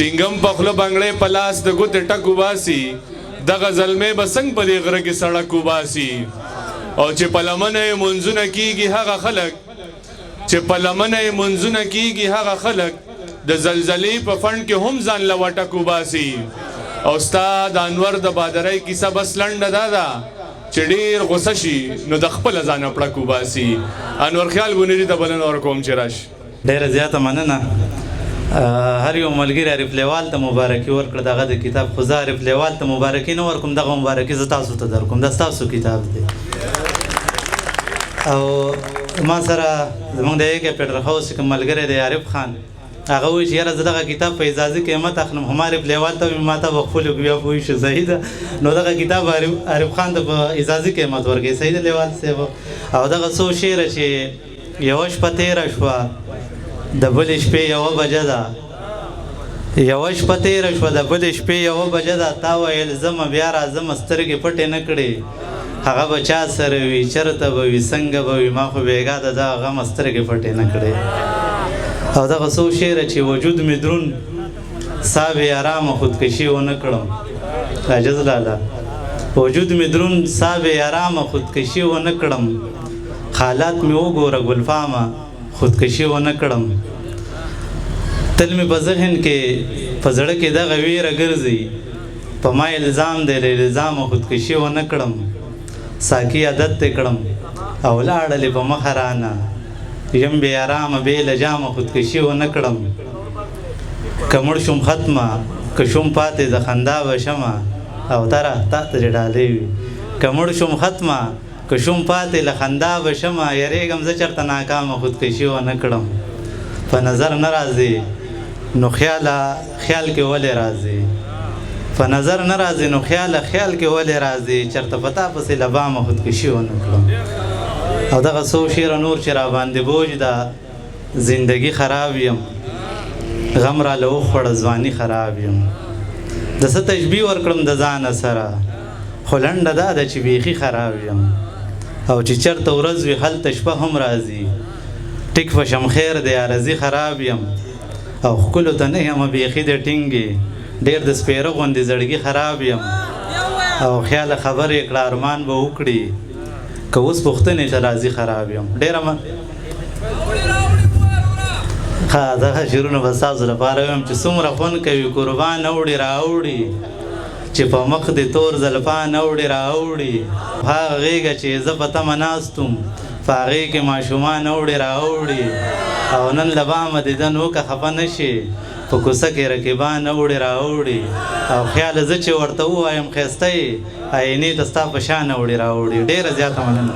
چنګم په خوله بنګړې په لاس د ګوتې ټک وباسي دغه زلمې به څنګ په دې غره کې سړک وباسي او چې په لمنه یې منځونه کېږي هغه خلک د زلزلې په فنډ کې هم ځان له وټک وباسي او ستا د انور د بادرۍ کیسه بس لنډه دا ده چې ډېر غوسه شي نو د خپله ځانه پړک وباسي. انور خیال بونیري ته بلنه ورکوم چې راشي. ډېره زیاته مننه. هر یو ملګري عارف لیوال ته مبارکي ورکړه دغه د کتاب، خو زه عارف لیوال ته مبارکي نه ورکوم، دغه مبارکي زه تاسو ته درکوم. دا ستاسو کتاب دی. او ما سره زموږ د یک پیټر هاوس کوم ملګری دی عارف خان، هغه وایي چې یاره زه دغه کتاب په اجازه قیمت اخلم، هم عارف لیوال ته ما ته به خپلو بیا پوه شو صحیح ده، نو دغه کتاب عارف خان ته په اجازه قیمت ورکوي. صحیح ده لیوال صاحب. او دغه څو شعره چې یوه شپه تېره شوه د بلې شپې یوه بجه ده، یوه شپه تېره شوه د بلې شپې یوه بجه ده، تا ویل ځمه بیا راځمه سترګې پټې نه کړې، هغه به چا سره وي چېرته به وي څنګه به وي، ما خو بېګا د دغه غمه سترګې پټې نه کړې. او دغه څو شعره چې وجود مې دروند سا بې ارامه خودکشي ونه کړم، عاجز لالا وجود مې دروند سا بې ارامه خودکشي ونه کړم، حالات مې وګوره ګلفامه خودکشي ونه کړم، تل مې په ذهن کې په زړه کې دغه ویره ګرځي، په ما الزام دی له الزامه خودکشي ونه کړم، ساقي عادت دې کړم او لاړلې په مخه رانه، یم بې ارامه بې له جامه خودکشي ونه کړم، که مړ شوم ختمه که شوم پاتې د خندا به شمه او تره تا ته دې ډالۍ وي، که مړ شوم ختمه که شوم پاتې له خندا به شمه، یریږم زه چېرته ناکامه خودکشي ونه کړم، په نظر نه راځي نو خیال کې ولې راځي، په نظر نه راځي نو خیال کې ولې راځي، چېرته په تا پسې له بامه خودکشي ونه کړم. او دغه څو شعره نور چې را باندې بوج ده، زندگی خراب یم غم را له وخوړه ځواني خراب یم، د څه تشبیه ورکړم د ځانه سره، خو لنډه دا ده چې بیخي خراب یم، او چې چېرته ورځ وي هلته شپه هم راځي، ټیک په شم خیر دی عرضي خراب یم، او ښکلو ته نه یم بیخي د ټینګې، ډېر د سپېره غوندې زړګي خراب یم، او خیاله خبر یې کړه ارمان به وکړي، که اوس پوښتنې ته راځي خراب یم. ډېره دغه شعرونه به ستاسو لپاره ویم چې څومره خوند کوي، قربان اوړي راوړي چې په مخ دې تور زلفان اوړي راوړي، هغه غېږه چې زه په تمه ناست وم په هغې کې ماشومان اوړي راوړي، او نن له بامه دیدن وکه خفه نه شي په کوڅه کې رقیبان اوړي راوړي، او خیال زه چې ورته ووایم ښایسته یې آینې ته ستا په شان اوړي راوړي. ډېره زیاته مننه.